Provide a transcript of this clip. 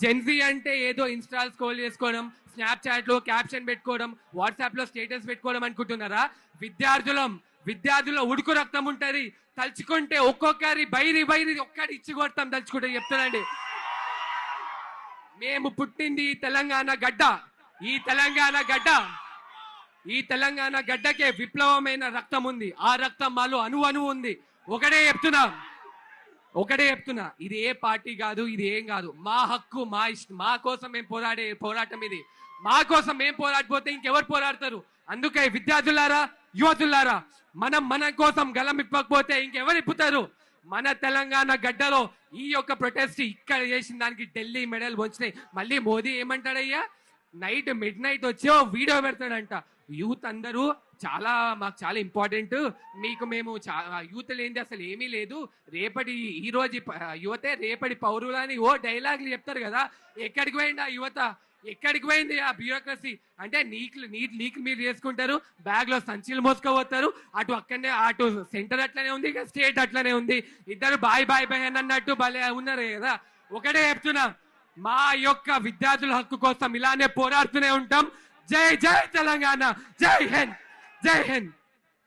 Gen Z అంటే ఏదో install scroll చేసుకోవడం, స్నాప్చాట్ లో క్యాప్షన్ పెట్టుకోవడం, వాట్సాప్ లో స్టేటస్ పెట్టుకోవడం అనుకుంటున్నారా? విద్యార్థుల ఉడుకు రక్తం ఉంటది. తలుచుకుంటే ఒక్కొక్కరి బైరి ఒక్కడి ఇచ్చి కొడతాం తలుచుకుంటే చెప్తానండి. మేము పుట్టింది తెలంగాణ గడ్డ. ఈ తెలంగాణ గడ్డకే విప్లవమైన రక్తం ఉంది. ఆ రక్తం మాలో అణువు ఉంది. ఒకటే చెప్తున్నా, ఇది ఏ పార్టీ కాదు, ఇది ఏం కాదు. మా హక్కు, మా ఇష్టం, మా కోసం మేము పోరాడే పోరాటం ఇది. మా కోసం మేము పోరాడిపోతే ఇంకెవరు పోరాడతారు? అందుకే విద్యార్థులారా, యువతులారా, మన కోసం గలం ఇప్పకపోతే ఇంకెవరు ఇప్పుతారు? మన తెలంగాణ గడ్డలో ఈ యొక్క ప్రొటెస్ట్ ఇక్కడ చేసిన దానికి ఢిల్లీ మెడల్ వచ్చినాయి. మళ్ళీ మోదీ ఏమంటాడయ్యా, మిడ్ నైట్ వచ్చి వీడియో పెడతాడంట. యూత్ అందరూ మాకు చాలా ఇంపార్టెంట్, మీకు మేము యూత్ లేనిది అసలు ఏమీ లేదు, ఈ రోజు యువతే రేపటి పౌరులు అని డైలాగులు చెప్తారు కదా. ఎక్కడికి పోయింది ఆ యువత? ఎక్కడికి పోయింది ఆ బ్యూరోక్రసీ? అంటే నీట్ లీక్ మీరు చేసుకుంటారు, బ్యాగ్ లో సంచులు మోసుకపోతారు. అటు సెంటర్ అట్లనే ఉంది, ఇక స్టేట్ అట్లనే ఉంది. ఇద్దరు బాయ్ అని అన్నట్టు భలే ఉన్నారు కదా. ఒకటే చెప్తున్నా, మా యొక్క విద్యార్థుల హక్కు కోసం ఇలానే పోరాడుతూనే ఉంటాం. జై జై తెలంగాణ, జై హింద్, జై హింద్.